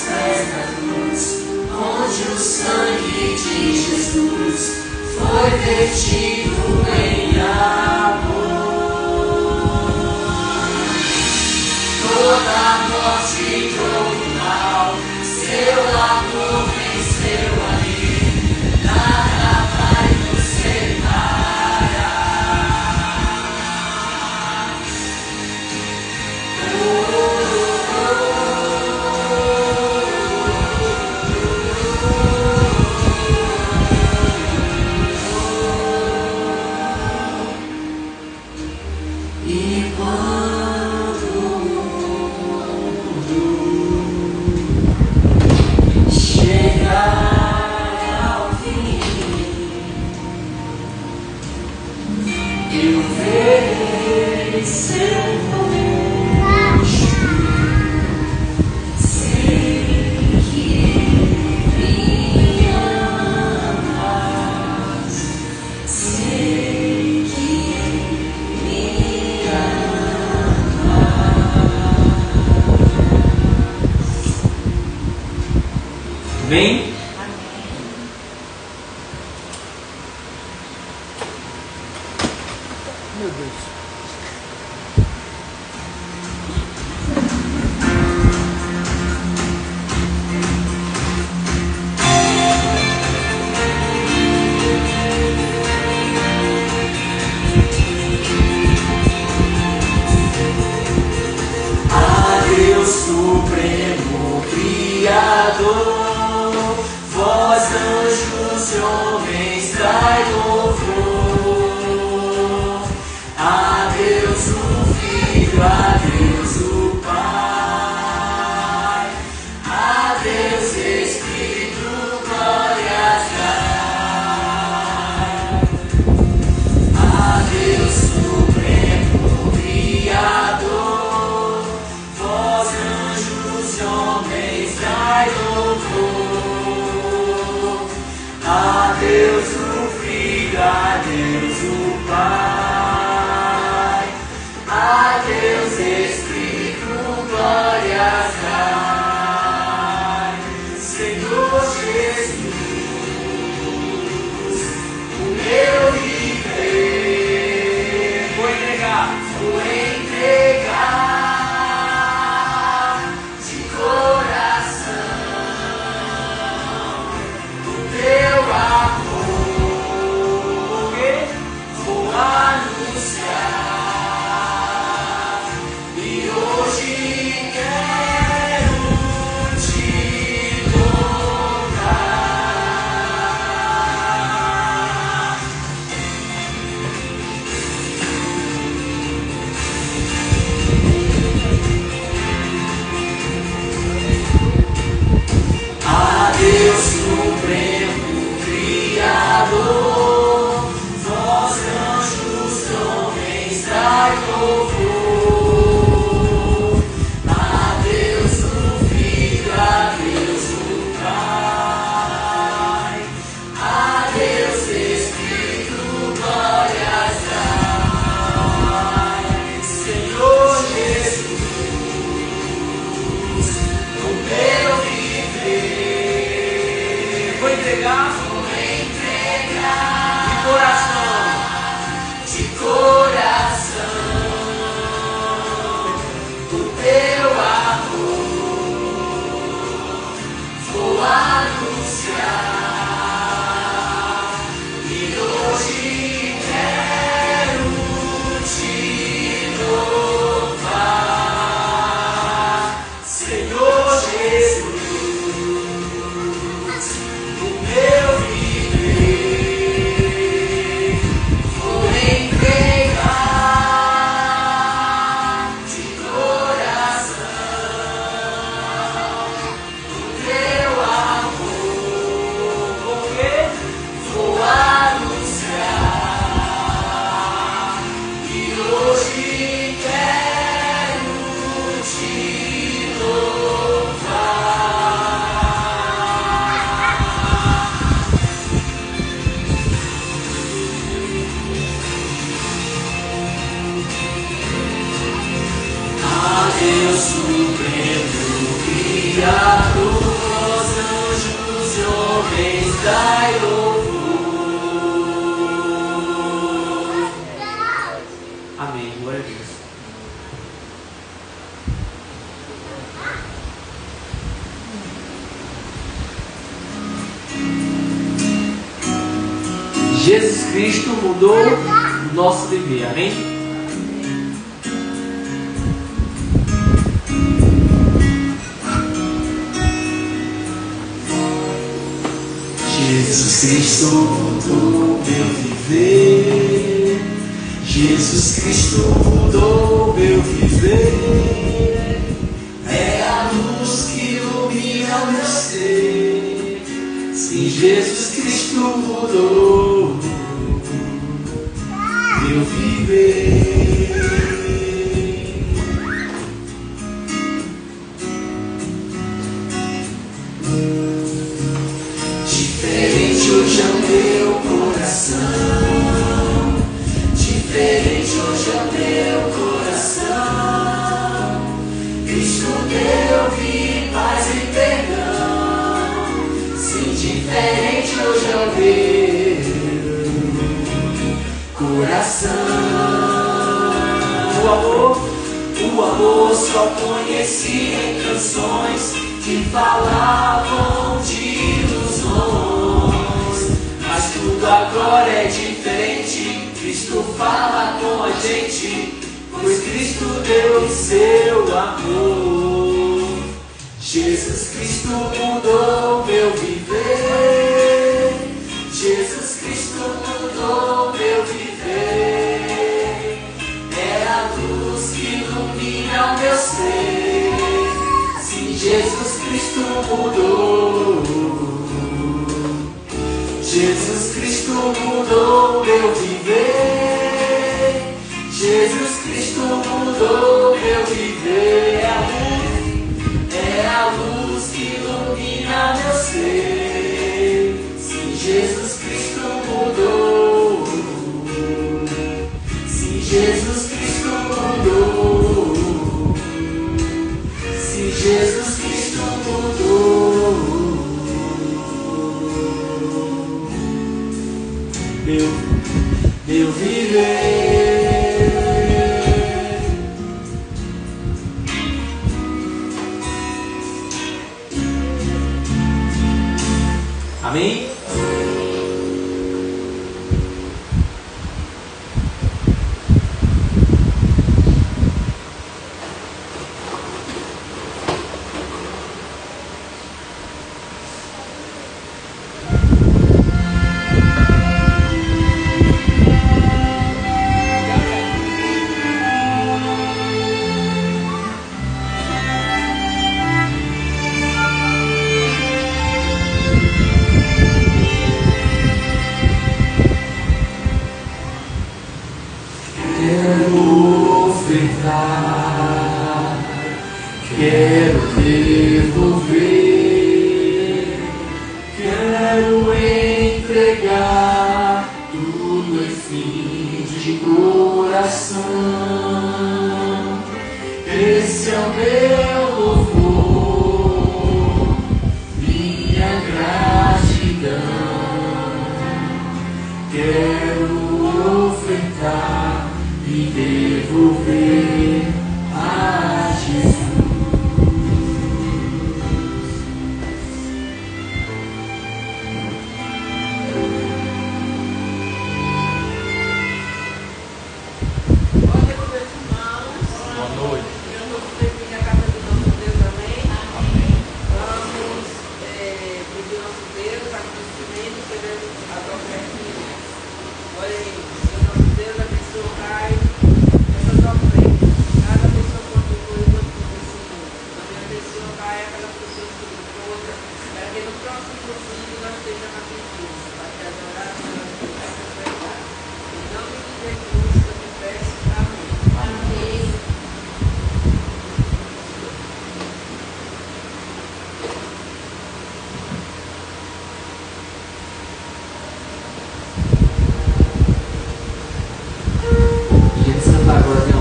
pés da cruz, onde o sangue de Jesus foi vertido em amor. Toda a morte e todo o mal, seu amor venceu ali, nada vai nos separar. E quando o mundo chegar ao fim, eu verei seu rosto, sei que me amas, sei que me Amém? Meu Deus. a Deus Supremo Criador, vós anjos e homens dai louvor. A Deus o Filho, a Deus o Pai, a Deus Espírito, glórias dai. A Deus Supremo Criador, vós anjos e homens dai louvor. A Deus o Filho, a Deus o Pai, a Deus Espírito, glórias dai. Senhor Jesus, o meu viver vou entregar de coração o teu amor. Vou dai louvor. Amém. Glória a Deus. Jesus Cristo mudou o nosso viver. Amém? Jesus Cristo mudou meu viver. Jesus Cristo mudou meu viver. É a luz que ilumina o meu ser. Sim, Jesus Cristo mudou meu viver. Diferente hoje é o meu coração. Diferente hoje é o meu coração. Cristo deu vida, paz e perdão. Sim, diferente hoje é o meu coração. O amor só conheci em canções que falavam de ilusões. Mas tudo agora é diferente. Cristo fala com a gente, pois Cristo deu seu amor. Jesus Cristo mudou meu viver. Jesus Cristo mudou meu viver. É a luz que ilumina o meu ser. Sim, Jesus Cristo mudou. Jesus Cristo mudou meu viver. Jesus Cristo mudou meu viver. É a luz que ilumina meu ser. Sim, Jesus Cristo mudou. Sim, Jesus Cristo mudou. Sim, Jesus Cristo mudou meu viver. Amém? Quero devolver, quero entregar tudo em fim de coração. Esse é o meu louvor, minha gratidão. Quero ofertar e devolver a Jesus.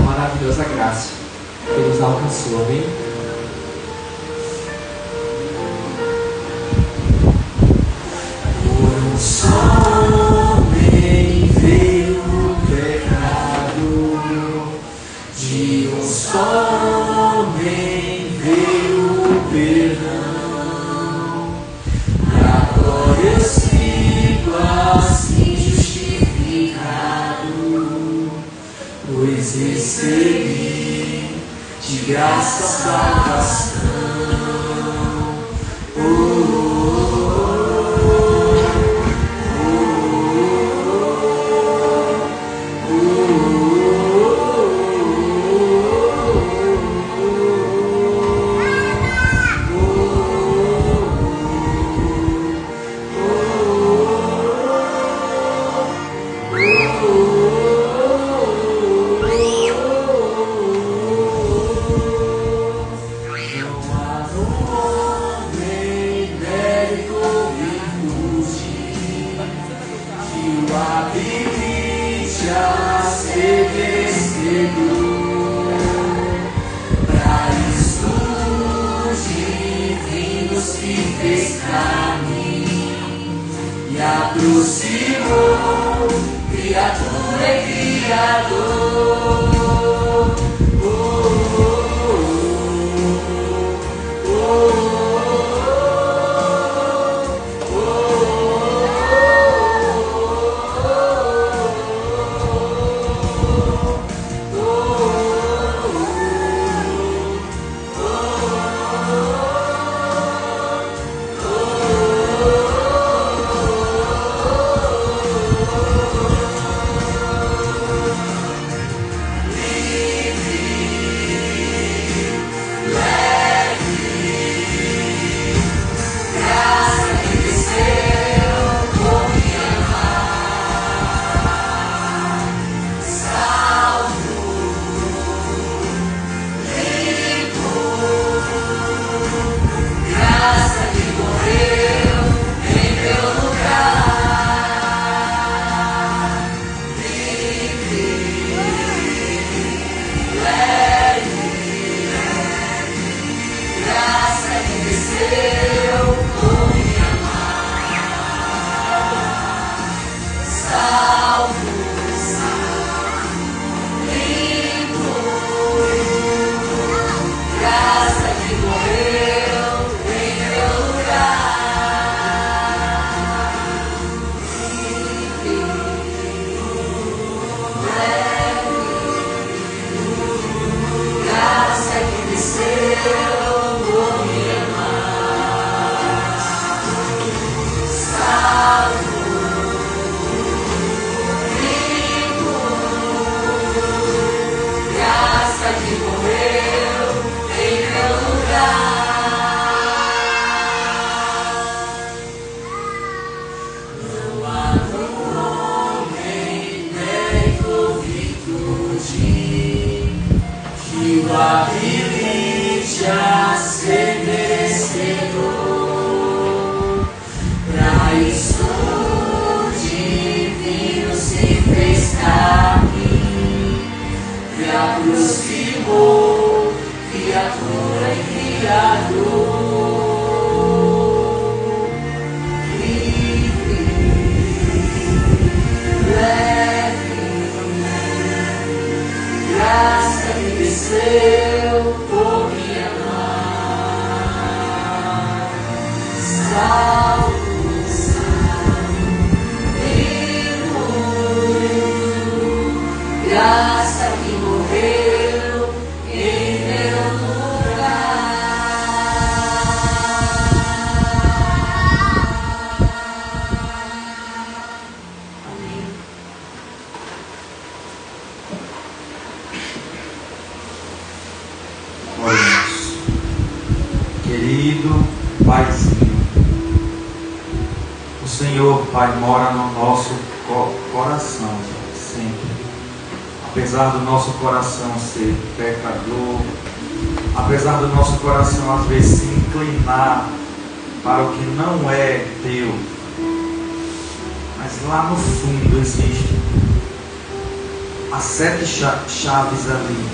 Maravilhosa graça que nos alcançou, amém? O graça, salvação. Aproximou, criatura e criador. Aproximou, criatura e criador. Livre, leve, graça que desceu por me amar. Salvo, graça que morreu em meu lugar. Amém. Oremos. Querido Paizinho, o Senhor, Pai, mora no nosso coração sempre. Apesar do nosso coração ser pecador, apesar do nosso coração às vezes se inclinar para o que não é teu, mas lá no fundo existe as 7 chaves ali,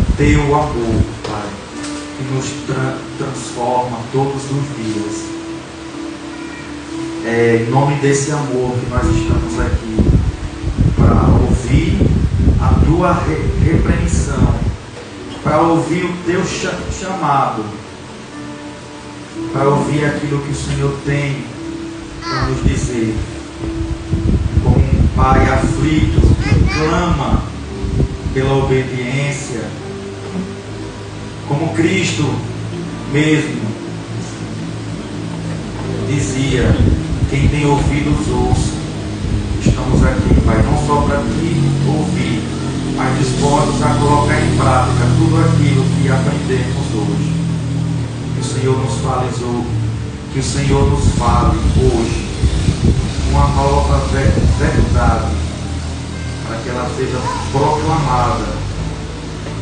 o teu amor, Pai, que nos transforma todos os dias. É em nome desse amor que nós estamos aqui para ouvir a tua repreensão, para ouvir o teu chamado, para ouvir aquilo que o Senhor tem para nos dizer, como um pai aflito que clama pela obediência, Como Cristo mesmo dizia: quem tem ouvidos ouça. Estamos aqui, Pai, não só para te ouvir, mas dispostos a colocar em prática tudo aquilo que aprendemos hoje. Que o Senhor nos fale hoje, que o Senhor nos fale hoje uma nova verdade, para que ela seja proclamada,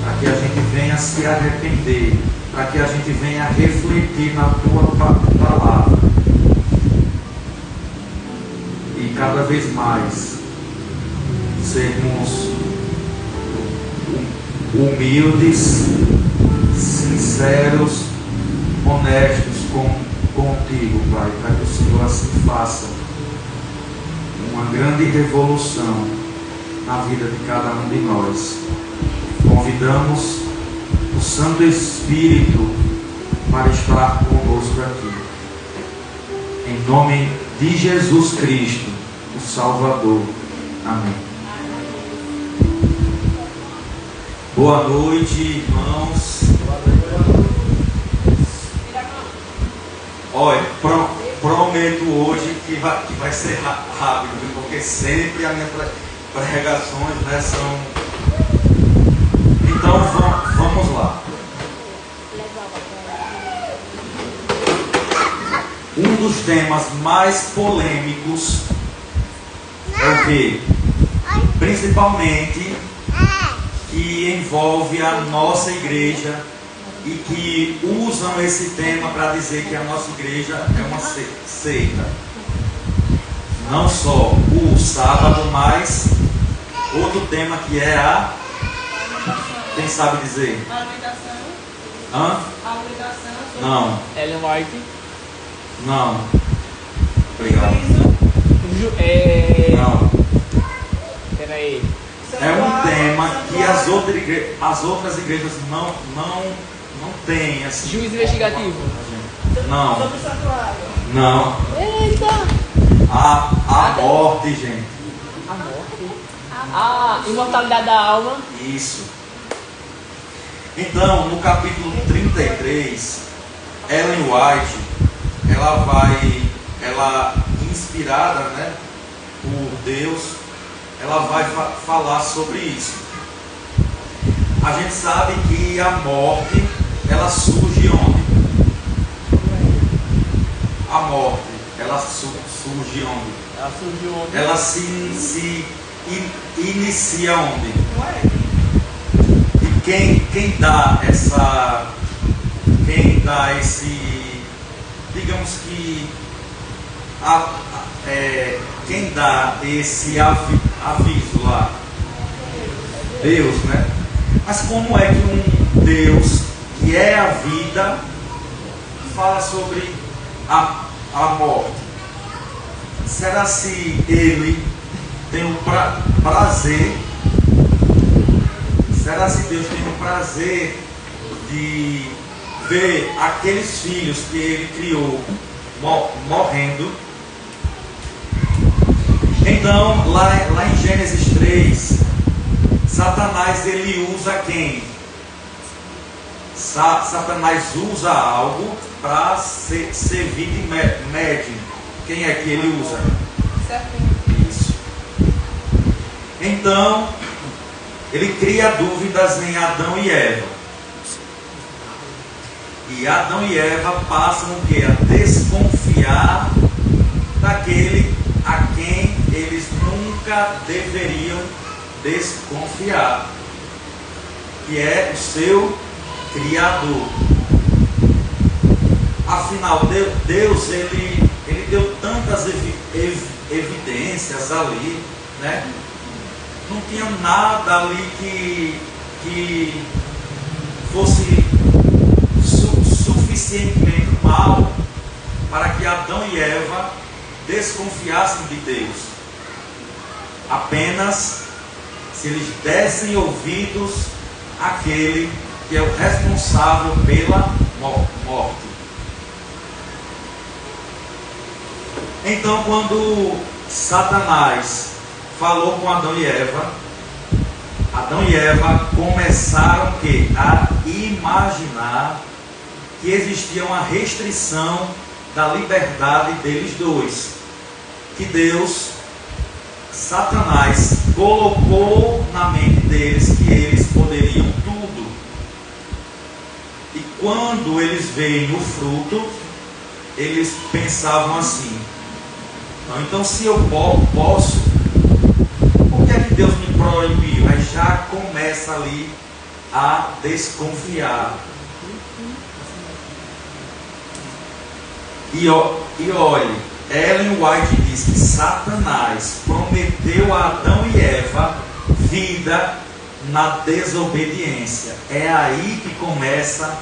para que a gente venha se arrepender, para que a gente venha refletir na tua palavra. E cada vez mais sermos humildes, sinceros, honestos contigo, Pai, para que o Senhor assim faça uma grande revolução na vida de cada um de nós. Convidamos o Santo Espírito para estar conosco aqui. Em nome de Jesus Cristo, o Salvador. Amém. Boa noite, irmãos. Olha, prometo hoje que vai ser rápido, porque sempre as minhas pregações, né, são... Então vamos lá. Um dos temas mais polêmicos é o quê? Principalmente que envolve a nossa igreja e que usam esse tema para dizer que a nossa igreja é uma seita. Não só o sábado, mas outro tema que é a... Quem sabe dizer? A ligação. Hã? A ligação. Não. Ellen White. Não. Obrigado. Não. Peraí. É um tema que as outras igrejas não têm. Assim, Juiz investigativo. Não. Sobre o santuário. Não. Eita! A morte, gente. A morte. A imortalidade da alma. Isso. Então, no capítulo 33, Ellen White, ela inspirada, né, por Deus, ela vai falar sobre isso. A gente sabe que a morte, ela surge onde? A morte, ela surge onde? Ela surgiu ontem. Ela se inicia onde? Não é? E quem dá esse, digamos que, quem dá esse aviso lá? Deus, né? Mas como é que um Deus que é a vida fala sobre a morte? Será se ele tem um prazer? Será se Deus tem um prazer de ver aqueles filhos que ele criou morrendo? Então, lá em Gênesis 3, Satanás ele usa quem? Satanás usa algo para servir de médium. Quem é que ele usa? Isso. Então, ele cria dúvidas em Adão e Eva. E Adão e Eva passam o quê? A desconfiar daquele a quem eles nunca deveriam desconfiar, que é o seu Criador. Afinal, Deus ele deu tantas evidências ali, né? Não tinha nada ali que fosse suficientemente mal para que Adão e Eva desconfiassem de Deus. Apenas se eles dessem ouvidos àquele que é o responsável pela morte. Então, quando Satanás falou com Adão Adão e Eva começaram a imaginar que existia uma restrição da liberdade deles dois, que Deus, Satanás, colocou na mente deles que eles poderiam tudo. E quando eles veem o fruto, eles pensavam assim: então se eu posso, por que é que Deus me proibiu? Aí já começa ali a desconfiar. E olhe, Ellen White diz que Satanás prometeu a Adão e Eva vida na desobediência. É aí que começa,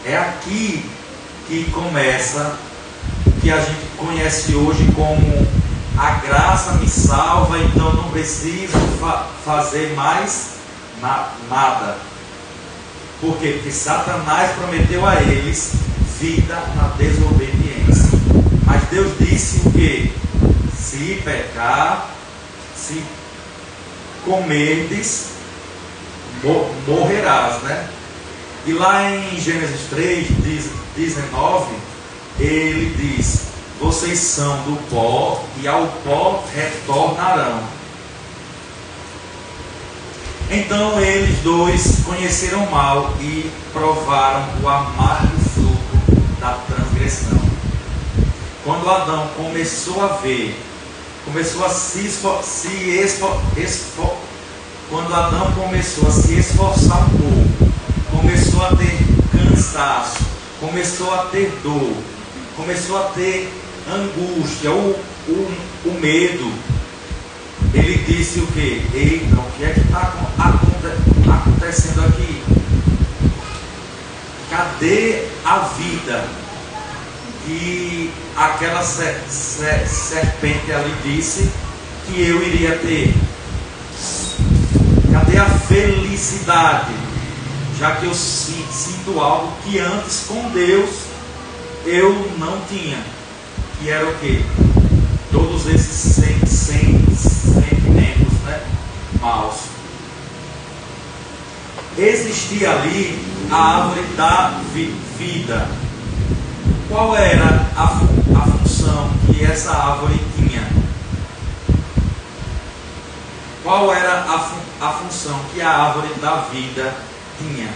é aqui que começa o que a gente conhece hoje como a graça me salva, então não preciso fazer mais nada. Por quê? Porque Satanás prometeu a eles vida na desobediência. Mas Deus disse o quê? Se pecar, se comerdes, morrerás, né? E lá em Gênesis 3:19, ele diz: vocês são do pó e ao pó retornarão. Então eles dois conheceram o mal e provaram o amargo fruto da transgressão. Quando Adão começou a ver, começou a quando Adão começou a se esforçar um pouco, começou a ter cansaço, começou a ter dor, começou a ter angústia, o medo, ele disse o quê? Eita, o que é que está acontecendo aqui? Cadê a vida que aquela serpente ali disse que eu iria ter? Cadê a felicidade? Já que eu sinto algo que antes com Deus eu não tinha. Que era o quê? Todos esses sentimentos, né, maus. Existia ali a árvore da vida. Qual era a função que essa árvore tinha? Qual era a função que a árvore da vida tinha?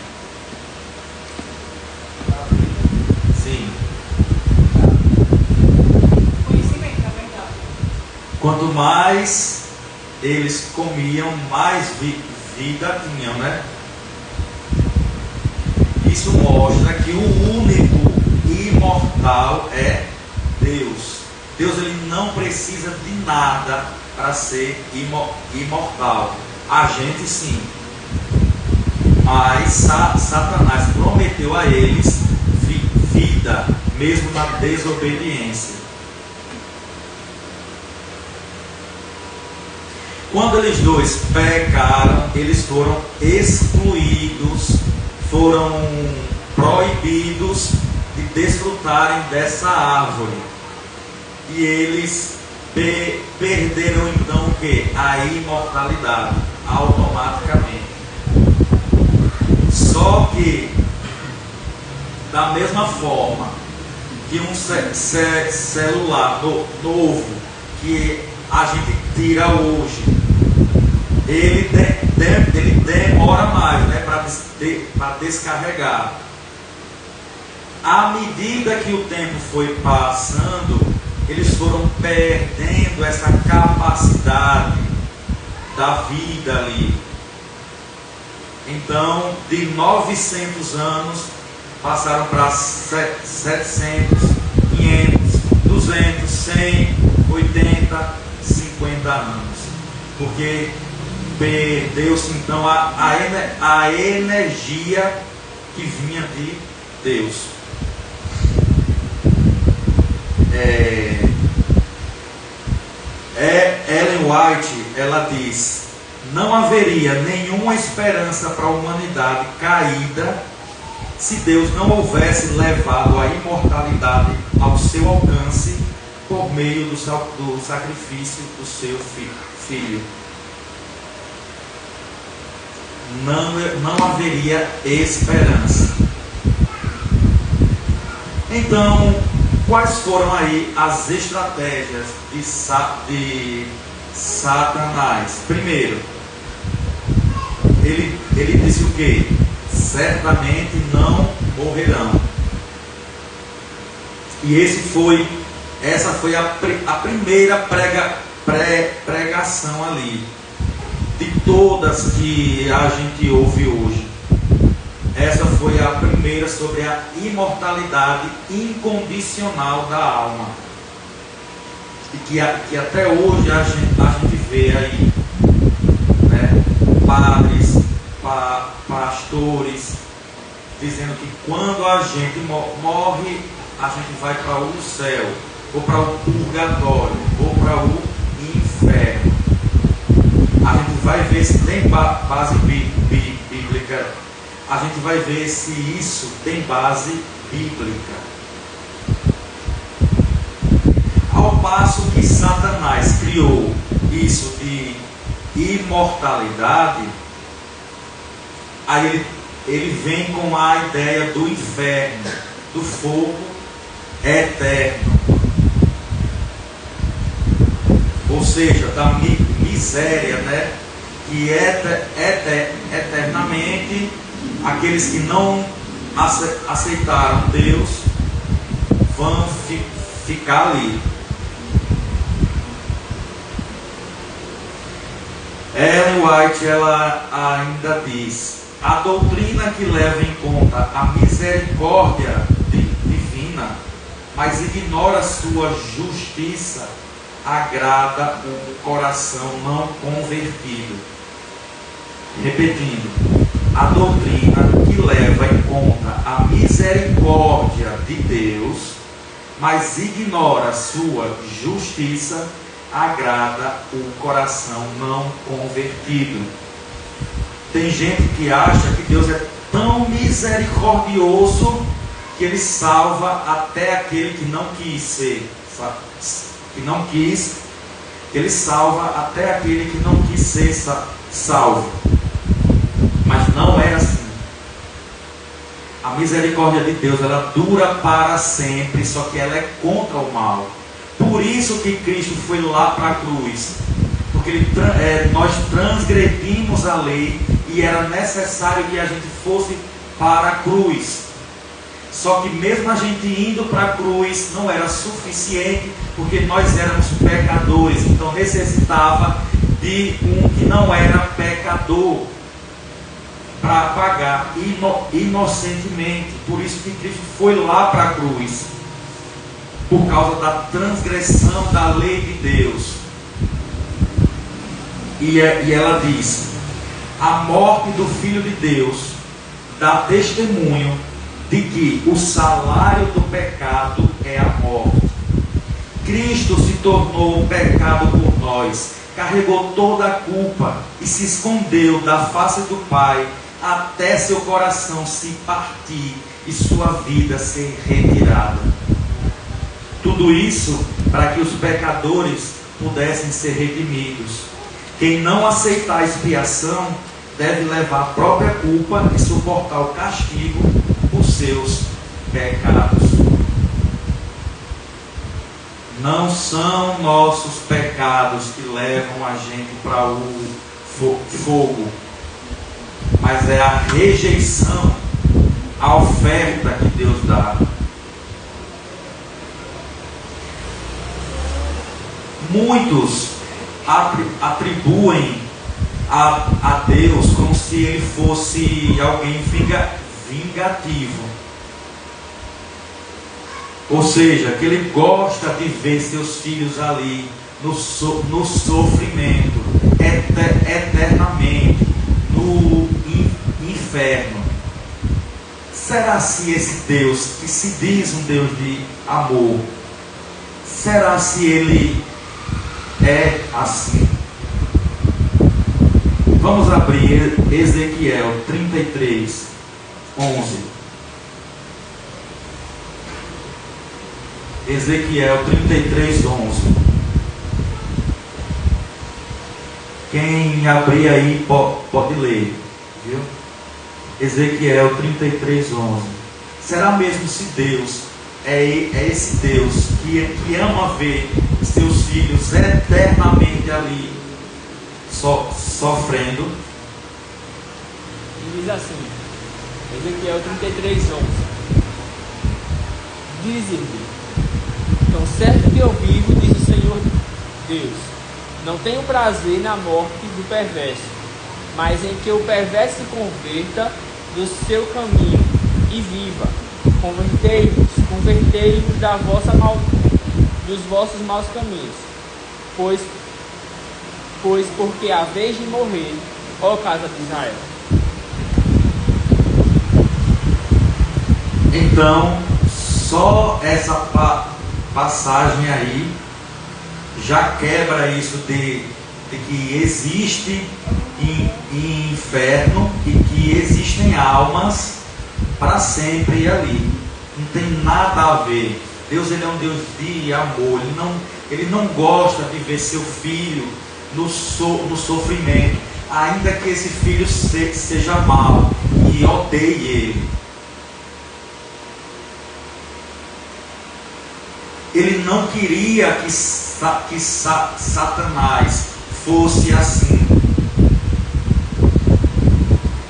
Sim. Conhecimento da verdade. Quanto mais eles comiam, mais vida tinham, né? Isso mostra que o único imortal é Deus. Deus, ele não precisa de nada para ser imortal. A gente sim. Mas Satanás prometeu a eles vida, mesmo na desobediência. Quando eles dois pecaram, eles foram excluídos, foram proibidos de desfrutarem dessa árvore. E eles perderam então o que? A imortalidade, automaticamente. Só que, da mesma forma que um celular novo que a gente tira hoje, ele demora mais, né, para descarregar. À medida que o tempo foi passando, eles foram perdendo essa capacidade da vida ali. Então, de 900 anos, passaram para 700, 500, 200, 100, 80, 50 anos. Porque perdeu-se então a energia que vinha de Deus. Ellen White, ela diz: não haveria nenhuma esperança para a humanidade caída se Deus não houvesse levado a imortalidade ao seu alcance por meio do sacrifício do seu filho. não haveria esperança. Então, quais foram aí as estratégias de Satanás? Primeiro, ele disse o quê? Certamente não morrerão. E essa foi a primeira pregação ali, de todas que a gente ouve hoje. Essa foi a primeira sobre a imortalidade incondicional da alma. E que até hoje a gente vê aí, né? Padres, pastores, dizendo que quando a gente morre, a gente vai para o céu, ou para o purgatório, ou para o inferno. A gente vai ver se tem base bíblica. A gente vai ver se isso tem base bíblica. Ao passo que Satanás criou isso de imortalidade, aí ele vem com a ideia do inferno, do fogo eterno. Ou seja, da miséria, né? Que eternamente aqueles que não aceitaram Deus vão ficar ali. Ellen White, ela ainda diz: a doutrina que leva em conta a misericórdia divina, mas ignora sua justiça, agrada o coração não convertido. Repetindo, a doutrina que leva em conta a misericórdia de Deus, mas ignora sua justiça, agrada o coração não convertido. Tem gente que acha que Deus é tão misericordioso que Ele salva até aquele que não quis ser, Ele salva até aquele que não quis ser salvo. Mas não é assim. A misericórdia de Deus, ela dura para sempre, só que ela é contra o mal. Por isso que Cristo foi lá para a cruz, porque nós transgredimos a lei e era necessário que a gente fosse para a cruz. Só que mesmo a gente indo para a cruz não era suficiente, porque nós éramos pecadores, então necessitava de um que não era pecador para pagar inocentemente. Por isso que Cristo foi lá para a cruz, por causa da transgressão da lei de Deus. E ela diz: a morte do Filho de Deus dá testemunho de que o salário do pecado é a morte. Cristo se tornou um pecado por nós, carregou toda a culpa e se escondeu da face do Pai até seu coração se partir e sua vida ser retirada. Tudo isso para que os pecadores pudessem ser redimidos. Quem não aceitar a expiação deve levar a própria culpa e suportar o castigo por seus pecados. Não são nossos pecados que levam a gente para o fogo, mas é a rejeição à oferta que Deus dá. Muitos atribuem a Deus como se Ele fosse alguém vingativo. Ou seja, que Ele gosta de ver seus filhos ali no sofrimento, eternamente, no inferno. Será se esse Deus, que se diz um Deus de amor, será se Ele é assim? Vamos abrir Ezequiel 33, 11. Ezequiel 33, 11. Quem abrir aí pode ler. Viu? Ezequiel 33:11. Será mesmo se Deus é esse Deus que ama ver seus filhos eternamente ali sofrendo? E diz assim, Ezequiel 33:11. Dize-lhe, tão certo que eu vivo, diz o Senhor Deus, não tenho prazer na morte do perverso, mas em que o perverso se converta do seu caminho e viva. Convertei-vos dos vossos maus caminhos, pois porque a vez de morrer, ó casa de Israel. Então, só essa passagem aí já quebra isso de que existe inferno e que existem almas para sempre ali. Não tem nada a ver. Deus, ele é um Deus de amor. Ele não gosta de ver seu filho no sofrimento, ainda que esse filho seja mau e odeie ele. Ele não queria que Satanás fosse assim.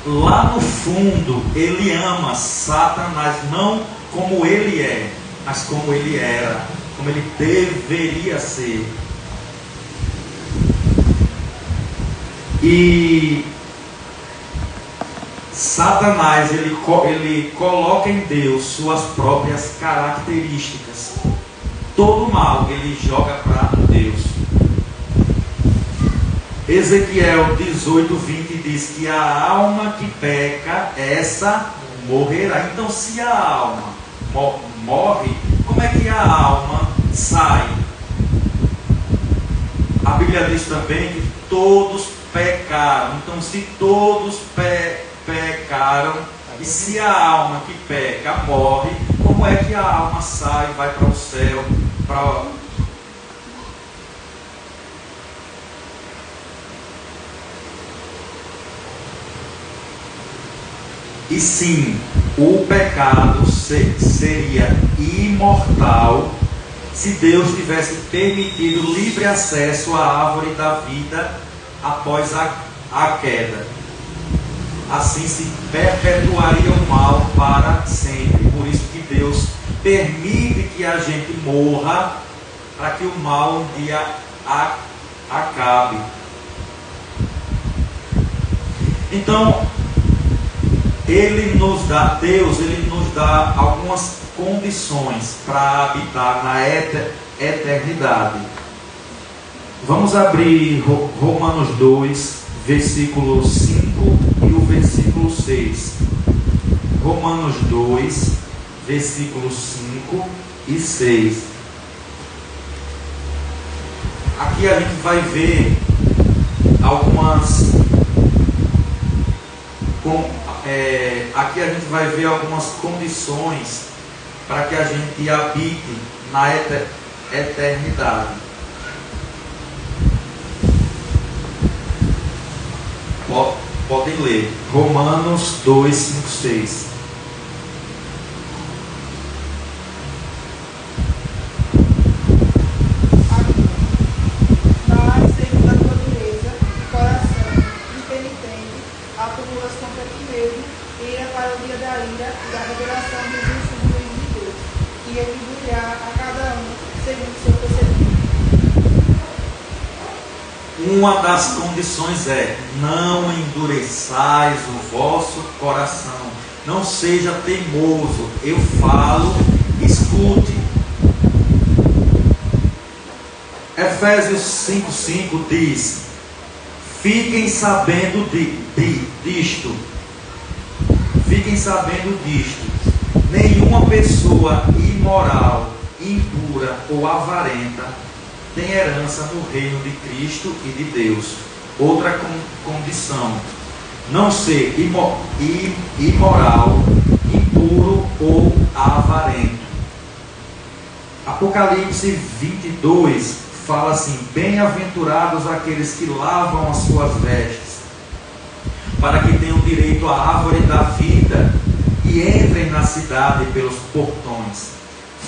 Lá no fundo, ele ama Satanás, não como ele é, mas como ele era, como ele deveria ser. E Satanás, ele coloca em Deus suas próprias características. Todo mal ele joga para Deus. Ezequiel 18:20 diz que a alma que peca, essa morrerá. Então, se a alma morre, como é que a alma sai? A Bíblia diz também que todos pecaram. Então, se todos pecaram, e se a alma que peca morre, como é que a alma sai, vai para o céu? E sim, o pecado seria imortal se Deus tivesse permitido livre acesso à árvore da vida após a queda. Assim se perpetuaria o mal para sempre. Por isso que Deus permite que a gente morra, para que o mal um dia acabe. Então, Deus nos dá algumas condições para habitar na eternidade. Vamos abrir Romanos 2, versículo 5 e o versículo 6. Romanos 2, versículos 5 e 6. Aqui a gente vai ver algumas condições para que a gente habite na eternidade. Podem ler Romanos 2, 5, 6. Mas, segundo a tua dureza e coração impenitente, acumulas contra ti mesmo ira para o dia da ira e da revelação do justo juízo de Deus, que retribuirá a cada um segundo o seu procedimento. Uma das condições é: não endureçais o vosso coração, não seja teimoso. Eu falo, escute. Efésios 5:5 diz: fiquem sabendo disto. Fiquem sabendo disto: nenhuma pessoa imoral, impura ou avarenta tem herança no reino de Cristo e de Deus. Outra condição: não ser imoral, impuro ou avarento. Apocalipse 22 fala assim: bem-aventurados aqueles que lavam as suas vestes, para que tenham direito à árvore da vida e entrem na cidade pelos portões.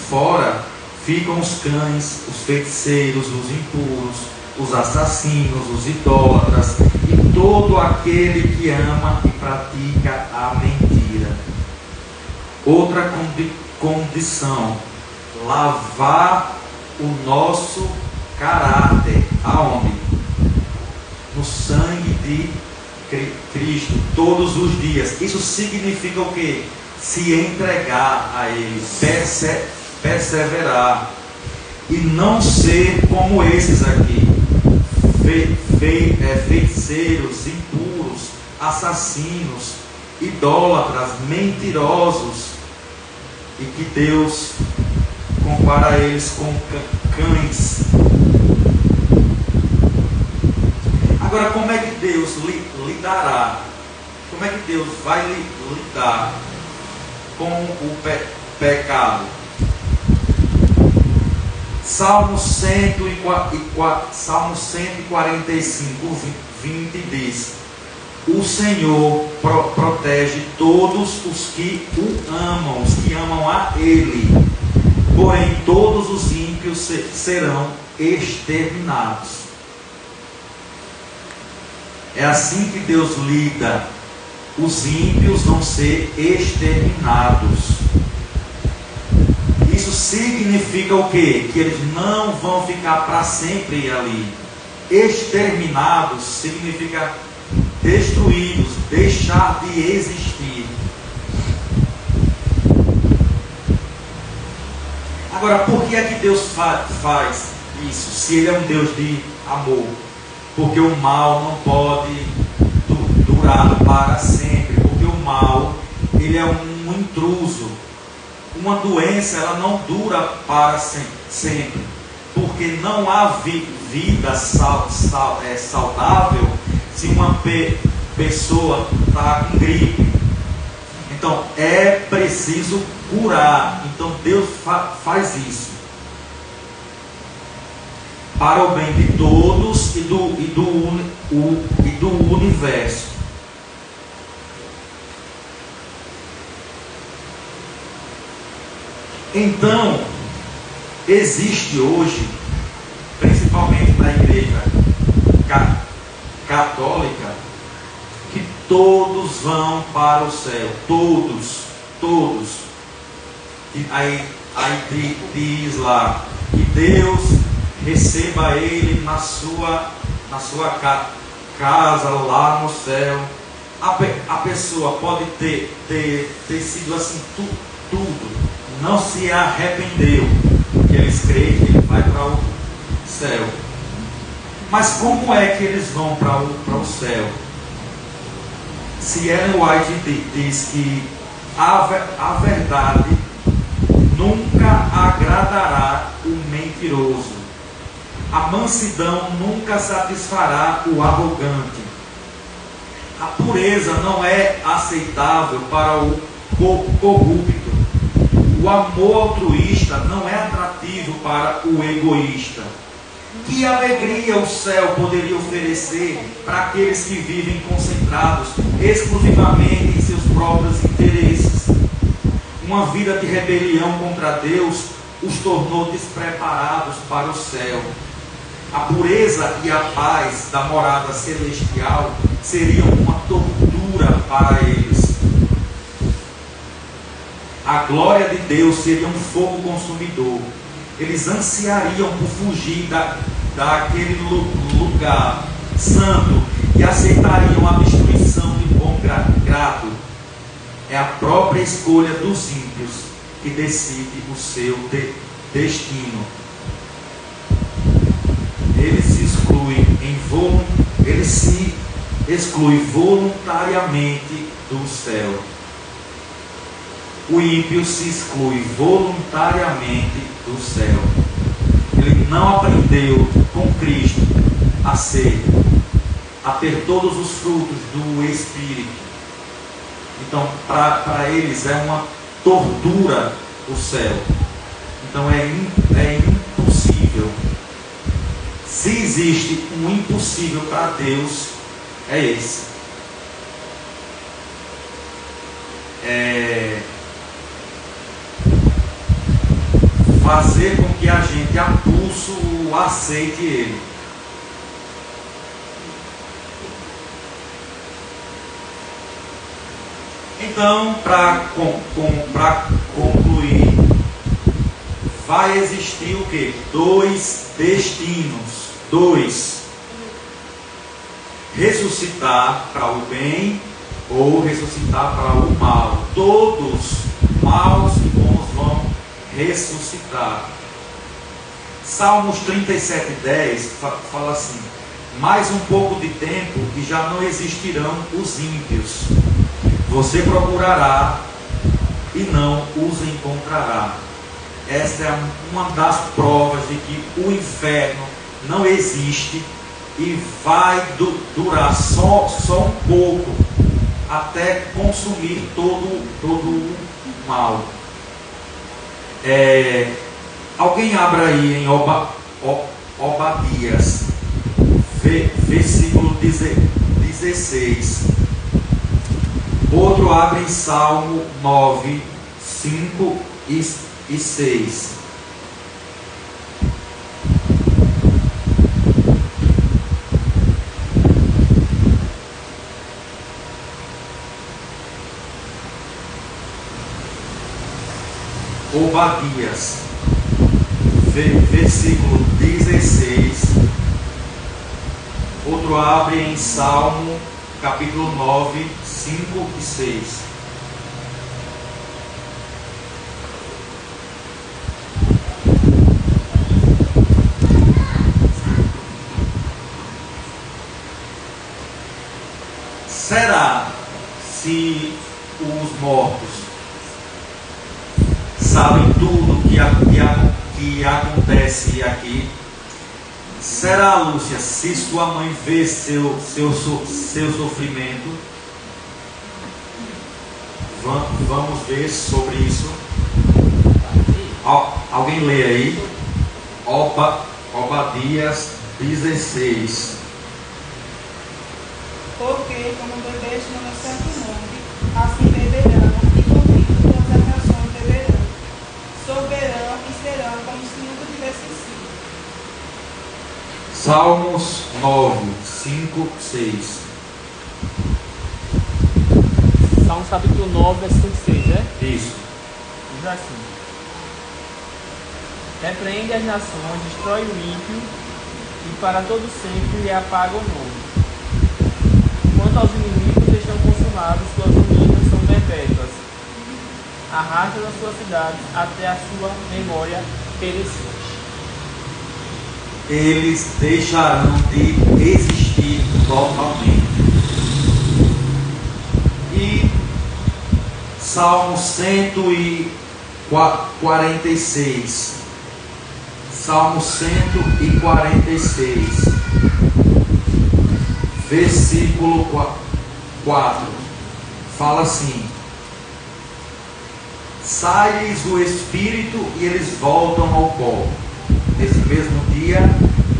Fora ficam os cães, os feiticeiros, os impuros, os assassinos, os idólatras e todo aquele que ama e pratica a mentira. Outra condição: lavar o nosso caráter. Aonde? No sangue de Cristo, todos os dias. Isso significa o quê? Se entregar a Ele, perseverar e não ser como esses aqui, feiticeiros, impuros, assassinos, idólatras, mentirosos, e que Deus compara eles com cães. Agora, como é que Deus lidará? Como é que Deus vai lidar com o pecado? Salmo 145, 20 diz: o Senhor protege todos os que o amam, os que amam a Ele, porém todos os ímpios serão exterminados. É assim que Deus lida. Os ímpios vão ser exterminados. Isso significa o quê? Que eles não vão ficar para sempre ali. Exterminados significa destruídos, deixar de existir. Agora, por que é que Deus faz isso? Se Ele é um Deus de amor. Porque o mal não pode durar para sempre. Porque o mal, ele é um intruso. Uma doença, ela não dura para sempre. Porque não há vida saudável se uma pessoa está com gripe. Então, é preciso curar. Então, Deus faz isso para o bem de todos e do universo. Então, existe hoje, principalmente na igreja católica, que todos vão para o céu. Todos. E aí diz lá que Deus receba ele na sua casa lá no céu. A pessoa pode ter sido assim tudo, não se arrependeu, que eles creem que ele vai para o céu. Mas como é que eles vão para o céu? Se Ellen White diz que a verdade nunca agradará o mentiroso. A mansidão nunca satisfará o arrogante. A pureza não é aceitável para o corrupto. O amor altruísta não é atrativo para o egoísta. Que alegria o céu poderia oferecer para aqueles que vivem concentrados exclusivamente em seus próprios interesses. Uma vida de rebelião contra Deus os tornou despreparados para o céu. A pureza e a paz da morada celestial seriam uma tortura para eles. A glória de Deus seria um fogo consumidor. Eles ansiariam por fugir daquele lugar santo e aceitariam a destruição de bom grado. É a própria escolha dos ímpios que decide o seu destino. Ele se exclui voluntariamente do céu. O ímpio se exclui voluntariamente do céu. Ele não aprendeu com Cristo a ter todos os frutos do Espírito. Então, para eles é uma tortura o céu. Então é impossível. Se existe um impossível para Deus, é esse. fazer com que a gente a pulso aceite ele. Então, para concluir, vai existir o quê? 2 destinos. 2. Ressuscitar para o bem ou ressuscitar para o mal. Todos, maus e bons, vão ressuscitar. Salmos 37:10 fala assim: mais um pouco de tempo e já não existirão os ímpios. Você procurará e não os encontrará. Esta é uma das provas de que o inferno não existe e vai durar só um pouco até consumir todo o mal. Alguém abra aí em Obadias, versículo 16. Outro abre em Salmo 9, 5 e 6. Obadias, versículo 16. Outro abre em Salmo, capítulo 9, 5 e 6. Será se os mortos sabem tudo que acontece aqui? Será, Lúcia, se sua mãe vê seu sofrimento? Vamos ver sobre isso. Alguém lê aí? Obadias 16. Porque como bebês não é certo nome, assim beberão, e convicto todas as nações beberão. Soberão e serão como se nunca tivessem sido. Salmos 9, 5, 6. Salmos capítulo 9, versículo 6, é? Isso. Diz assim: repreende as nações, destrói o ímpio, e para todo sempre lhe apaga o nome. Quanto aos inimigos, estão consumados, suas ruínas são perpétuas. Arrasta das suas cidades até a sua memória perecer. Eles deixarão de existir totalmente. E Salmo 146. Salmo 146. Versículo 4. Fala assim: sai-lhes o espírito e eles voltam ao pó. Nesse mesmo dia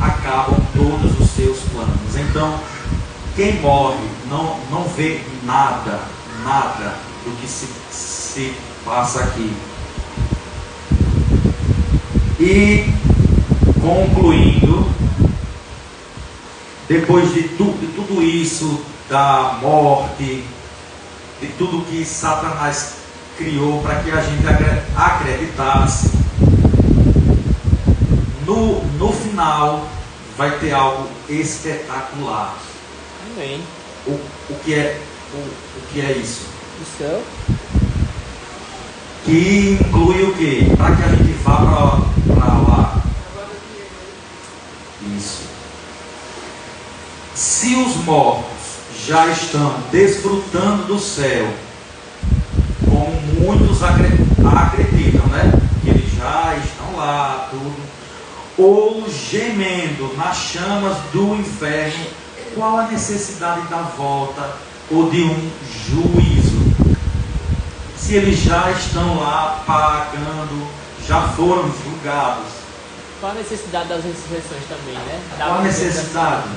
acabam todos os seus planos. Então, quem morre não vê nada do que se passa aqui. E concluindo, depois de tudo isso, da morte, de tudo que Satanás criou para que a gente acreditasse, no final vai ter algo espetacular. Amém. O que é isso? O céu. Que inclui o quê? Para que a gente vá para lá. Isso. Se os mortos já estão desfrutando do céu, como muitos acreditam, né? Que eles já estão lá, tudo, ou gemendo nas chamas do inferno, qual a necessidade da volta ou de um juízo? Se eles já estão lá pagando, já foram julgados. Qual a necessidade das ressurreições também, né? Qual a necessidade?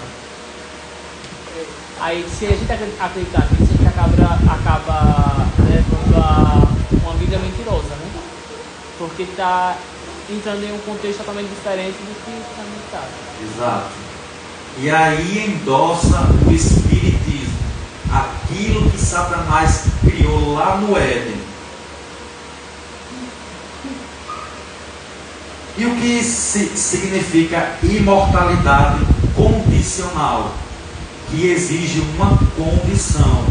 Aí, se a gente acreditar nisso, a gente acaba levando a uma vida mentirosa, né? Porque está entrando em um contexto totalmente diferente do que realmente está. Exato. E aí endossa o espiritismo, aquilo que Satanás criou lá no Éden. E o que significa imortalidade condicional? Que exige uma condição.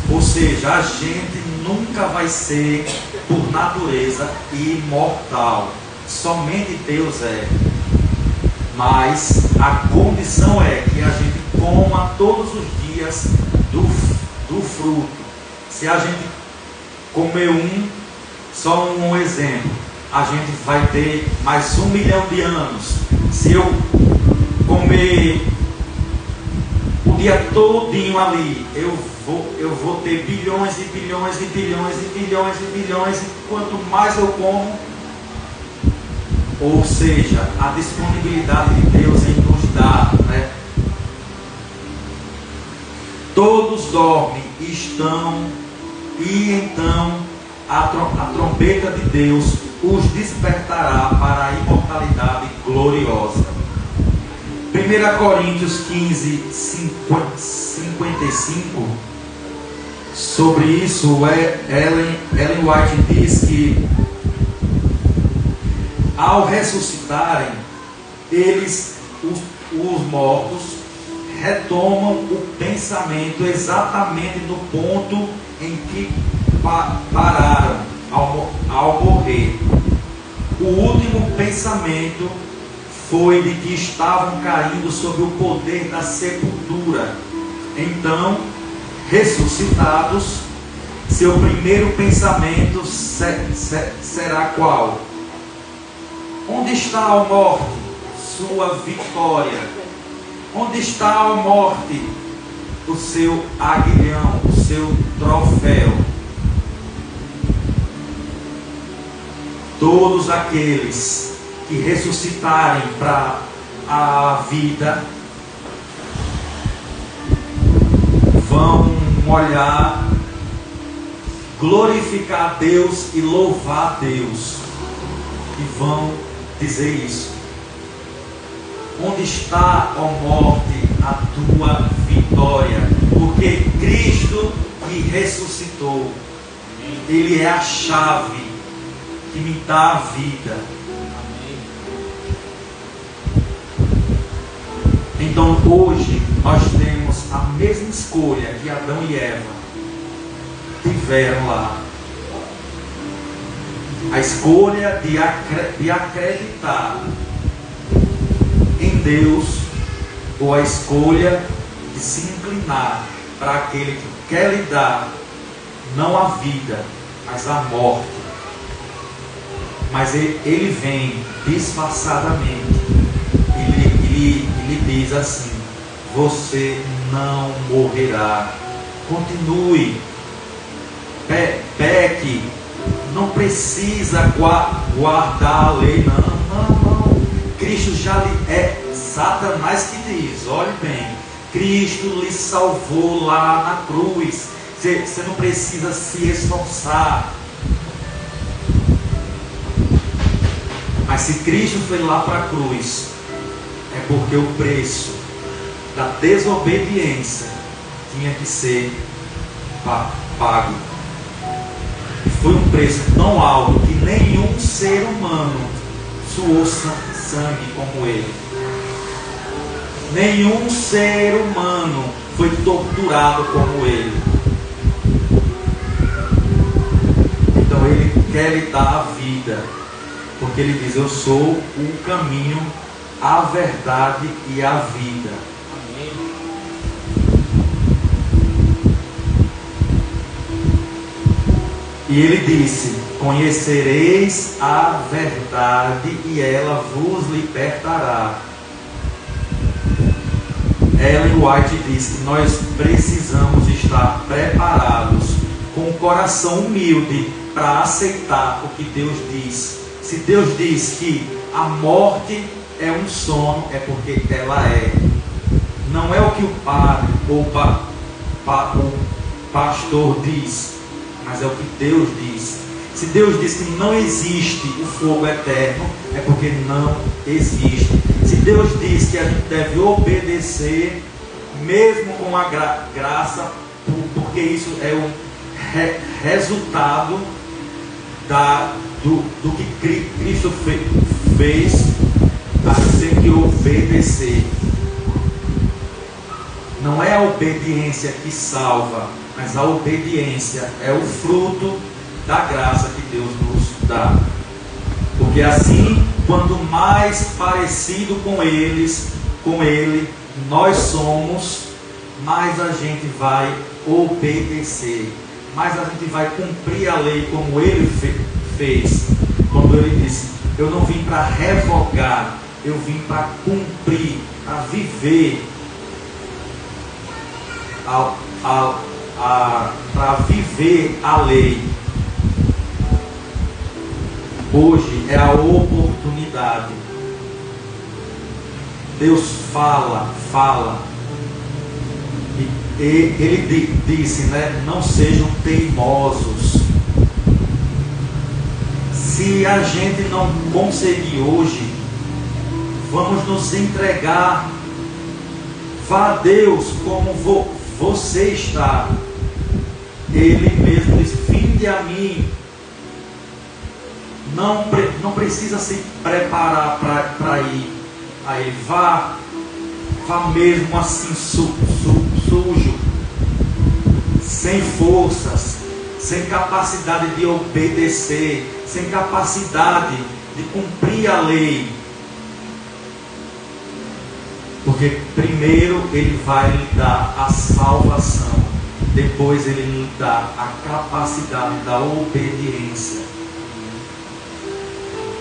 Ou seja, a gente nunca vai ser, por natureza, imortal. Somente Deus é. Mas a condição é que a gente coma todos os dias do fruto. Se a gente comer só um exemplo, a gente vai ter mais 1 milhão de anos. Se eu comer o dia todinho ali, eu vou ter bilhões e bilhões e bilhões e bilhões e bilhões, e quanto mais eu como, ou seja, a disponibilidade de Deus em nos dar, né? Todos dormem e estão, e então a trombeta de Deus os despertará para a imortalidade gloriosa. 1 Coríntios 15, 55. Sobre isso, Ellen White diz que ao ressuscitarem, eles, os mortos, retomam o pensamento exatamente no ponto em que pararam ao morrer. O último pensamento foi de que estavam caindo sob o poder da sepultura. Então, ressuscitados, seu primeiro pensamento será qual? Onde está a morte? Sua vitória. Onde está a morte? O seu aguilhão, o seu troféu. Todos aqueles que ressuscitarem para a vida vão olhar, glorificar a Deus e louvar a Deus, e vão dizer isso: onde está, ó morte, a tua vitória? Porque Cristo me ressuscitou. Ele é a chave que me dá a vida. Então hoje nós temos a mesma escolha que Adão e Eva tiveram lá. A escolha de acreditar em Deus, ou a escolha de se inclinar para aquele que quer lhe dar não a vida, mas a morte. Mas ele vem disfarçadamente e lhe diz assim: você não morrerá. Continue, peque, não precisa guardar a lei, não. Cristo já lhe é. Satanás que diz, olhe bem, Cristo lhe salvou lá na cruz. Você não precisa se esforçar. Mas se Cristo foi lá para a cruz, é porque o preço da desobediência tinha que ser pago. E foi um preço tão alto que nenhum ser humano suou sangue como ele. Nenhum ser humano foi torturado como ele. Então ele quer lhe dar a vida, porque ele diz: eu sou o caminho, a verdade e a vida. Amém. E ele disse: conhecereis a verdade e ela vos libertará. Ellen White diz que nós precisamos estar preparados, com o coração humilde, para aceitar o que Deus diz. Se Deus diz que a morte é um sono, é porque ela é. Não é o que o padre ou pastor diz, mas é o que Deus diz. Se Deus diz que não existe o fogo eterno, é porque não existe. Se Deus diz que a gente deve obedecer, mesmo com a graça, porque isso é um resultado do que Cristo fez, a gente tem que obedecer. Não é a obediência que salva, mas a obediência é o fruto da graça que Deus nos dá. Porque assim, quanto mais parecido com Ele nós somos, mais a gente vai obedecer, mais a gente vai cumprir a lei como Ele fez. Quando Ele disse: eu não vim para revogar, eu vim para cumprir, para viver para viver a lei. Hoje é a oportunidade. Deus fala. E Ele disse, né? Não sejam teimosos. Se a gente não conseguir hoje, vamos nos entregar. Vá a Deus como você está. Ele mesmo diz: vinde a mim. Não precisa se preparar para ir a Ele. Vá mesmo assim sujo, sem forças, sem capacidade de obedecer, sem capacidade de cumprir a lei. Porque primeiro Ele vai lhe dar a salvação, depois Ele lhe dá a capacidade da obediência.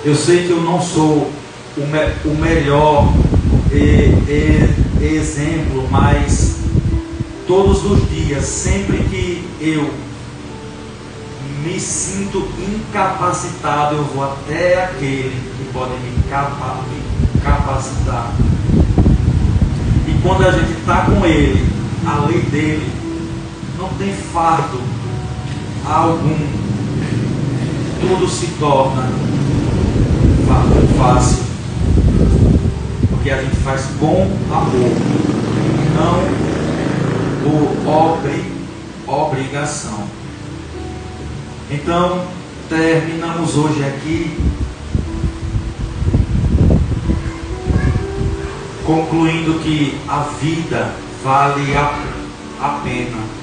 Eu sei que eu não sou o melhor exemplo, mas todos os dias, sempre que eu me sinto incapacitado, eu vou até aquele que pode me capacitar. E quando a gente está com Ele, a lei dele não tem fardo algum, tudo se torna fácil, porque a gente faz com amor, não por obrigação. Então, terminamos hoje aqui concluindo que a vida vale a pena.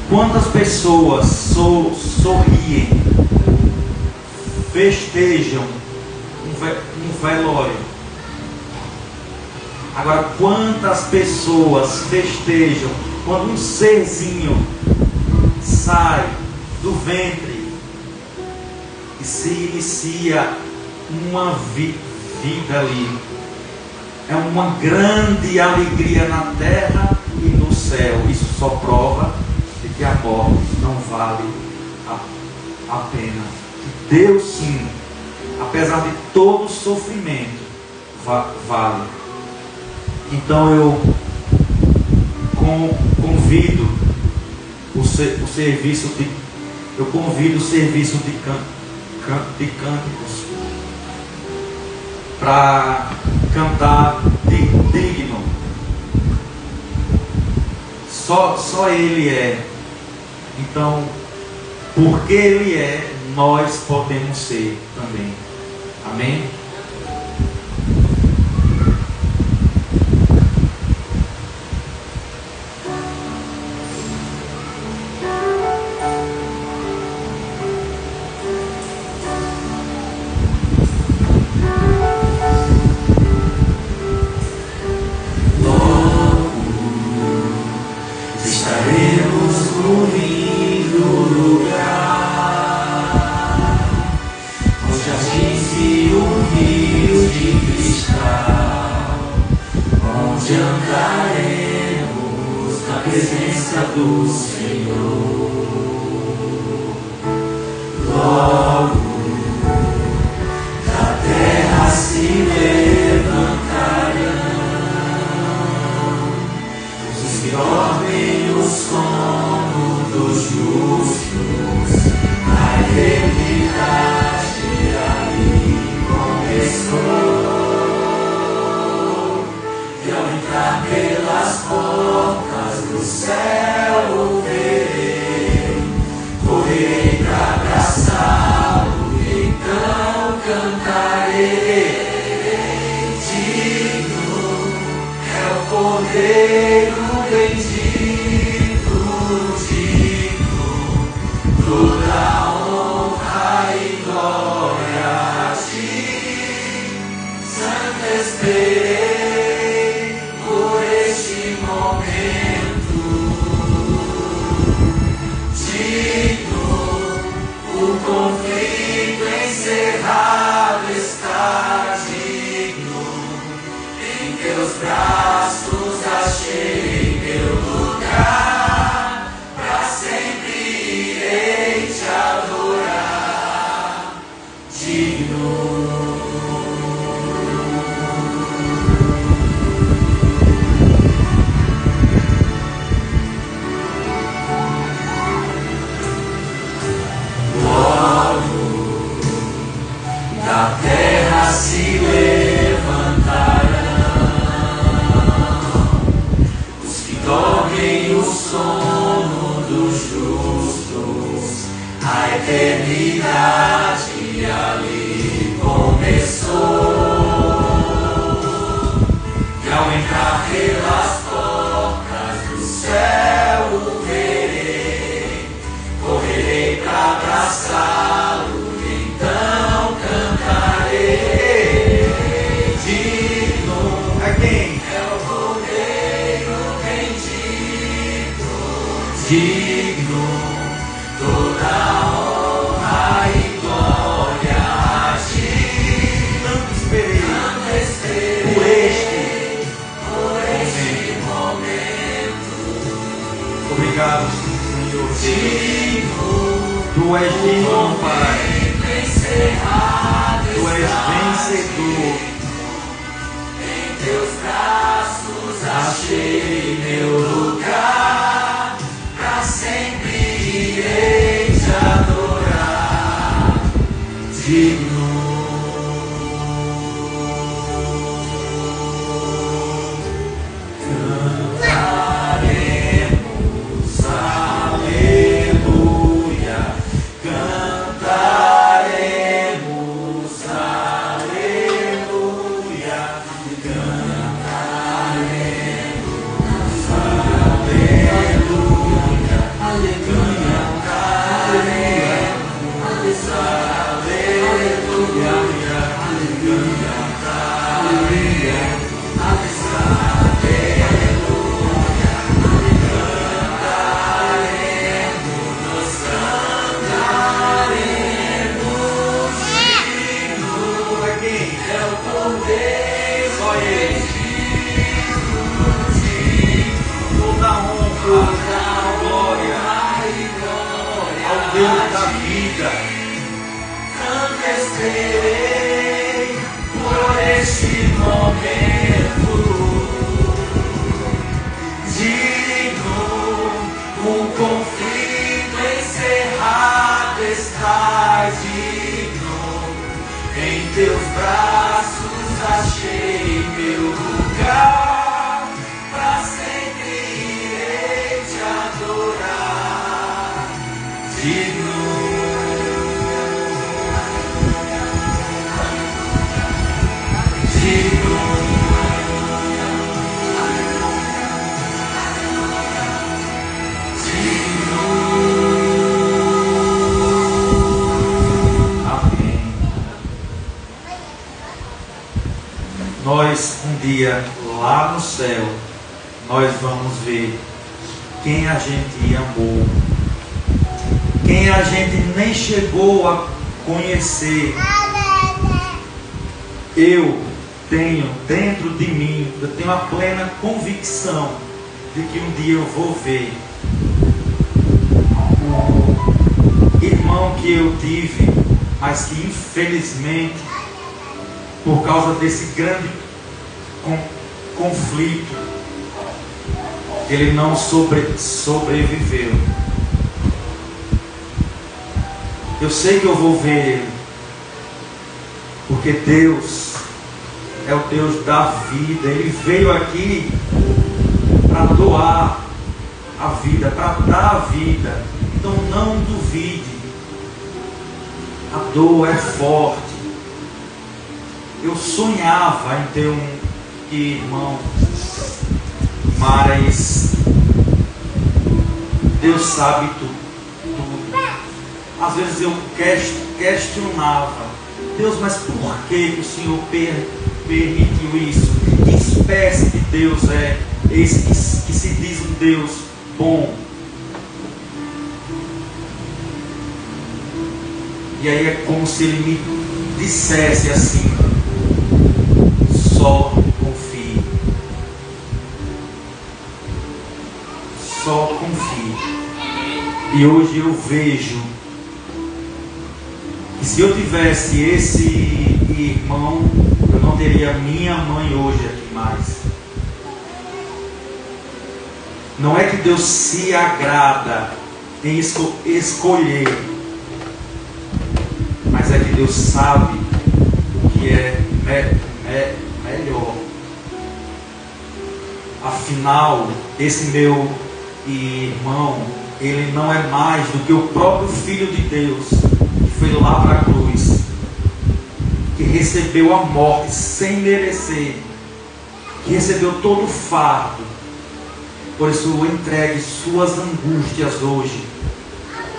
Quantas pessoas sorriem, festejam um velório? Agora, quantas pessoas festejam quando um serzinho sai do ventre e se inicia uma vida ali? É uma grande alegria na terra e no céu. Isso só prova de que a morte não vale a pena. Deus sim, apesar de todo o sofrimento, vale. Então eu convido o serviço de cânticos para cantar digno. Só Ele é. Então, porque Ele é, nós podemos ser também. Amém? Cordeiro bendito, digno, toda honra e glória a ti. Santo esperei por este momento, digno, o conflito encerrado está, digno, em teus braços achei meu lugar, pra sempre irei te adorar, digno. Da terra se levantarão os que dormem o sono dos justos. A eternidade ali começou. E ao entrar pelas portas do céu o verei, correrei pra abraçá-lo. Então cantarei, digno é quem? É o Cordeiro bendito, digno, toda honra e glória a ti. Tanto esperei por este momento. Obrigado, Senhor. Digno, tu és digno, Pai. Tu és vencedor. Em teus braços achei meu lugar, pra sempre irei te adorar, digno. Cantaremos, aleluia, cantaremos, aleluia, cantaremos, aleluia, aleluia, cantaremos, aleluia, aleluia, Deus da vida, tanto esperei por este momento, digno, um conflito encerrado está, digno, em teus braços achei meu lugar, pra sempre irei te adorar, digno. Nós, um dia, lá no céu, nós vamos ver quem a gente amou, quem a gente nem chegou a conhecer. Eu tenho dentro de mim, eu tenho a plena convicção de que um dia eu vou ver o irmão que eu tive, mas que infelizmente, por causa desse grande conflito, ele não sobreviveu. Eu sei que eu vou ver ele, porque Deus é o Deus da vida. Ele veio aqui para doar a vida, para dar a vida. Então não duvide, a dor é forte. Eu sonhava em ter um irmão mas Deus sabe tudo. Às vezes eu questionava, Deus, mas por que o Senhor permitiu isso? Que espécie de Deus é esse que se diz um Deus bom? E aí é como se Ele me dissesse assim: só confie. Só confie. E hoje eu vejo que se eu tivesse esse irmão, eu não teria minha mãe hoje aqui mais. Não é que Deus se agrada em escolher, mas é que Deus sabe o que é melhor. Afinal, esse meu irmão, ele não é mais do que o próprio Filho de Deus, que foi lá para a cruz, que recebeu a morte sem merecer, que recebeu todo o fardo. Por isso, entregue suas angústias hoje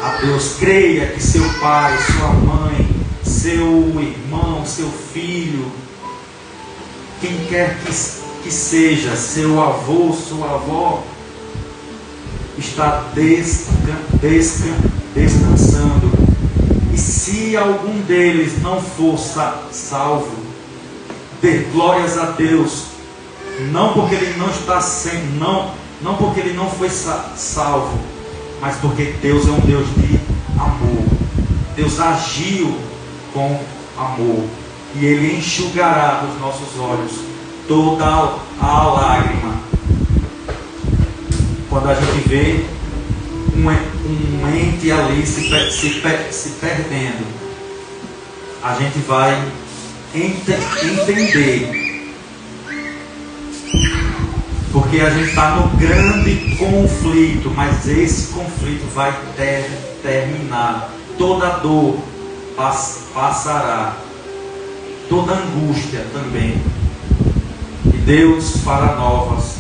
a Deus. Creia que seu pai, sua mãe, seu irmão, seu filho, quem quer que seja, seu avô, sua avó, está descansando. E se algum deles não for salvo, dê glórias a Deus, não porque ele não está sendo, não porque ele não foi salvo, mas porque Deus é um Deus de amor. Deus agiu com amor, e Ele enxugará dos nossos olhos toda a lágrima. Quando a gente vê um ente ali se perdendo, a gente vai entender, porque a gente está no grande conflito, mas esse conflito vai terminar. Toda dor passará, toda angústia também, e Deus fará novas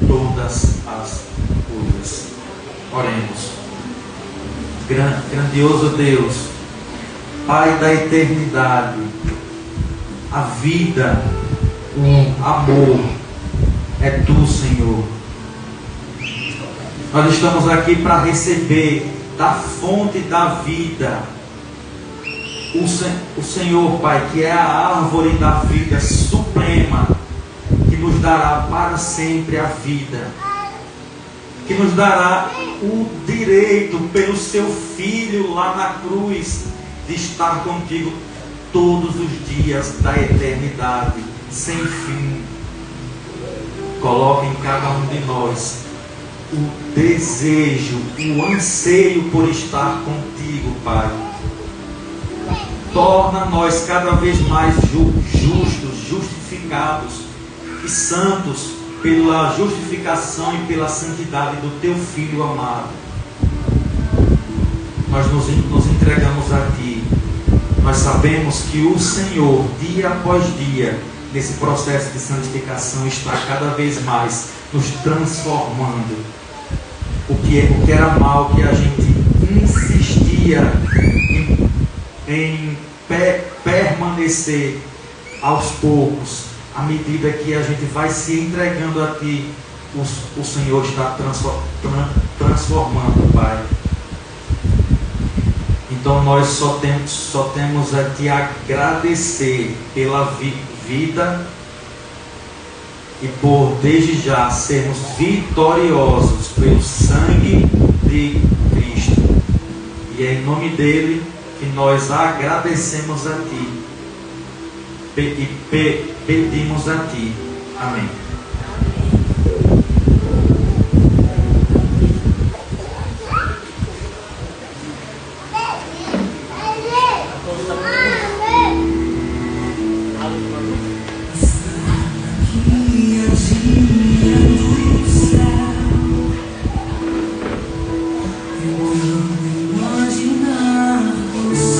todas as coisas. Oremos. Grandioso Deus, Pai da eternidade, a vida, o amor é Tu, Senhor. Nós estamos aqui para receber da fonte da vida o Senhor, Pai, que é a árvore da vida suprema, que nos dará para sempre a vida, que nos dará o direito pelo Seu Filho lá na cruz de estar contigo todos os dias da eternidade, sem fim. Coloca em cada um de nós o desejo, o anseio por estar contigo, Pai. Torna nós cada vez mais justos, justificados e santos pela justificação e pela santidade do Teu Filho amado. Nós nos entregamos a Ti. Nós sabemos que o Senhor, dia após dia, nesse processo de santificação, está cada vez mais nos transformando. O que era mal, que a gente insistia em permanecer aos poucos, à medida que a gente vai se entregando a Ti, o Senhor está transformando, Pai. Então nós só temos a Te agradecer pela vida e por desde já sermos vitoriosos pelo sangue de Cristo. E é em nome dele que nós agradecemos a Ti e pedimos a Ti. Amém. Imaginar você.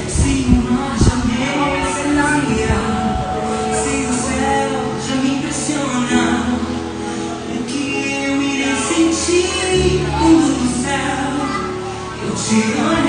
Se o mar já me saia, se o céu já me impressiona, o que eu irei sentir quando do céu eu te olho?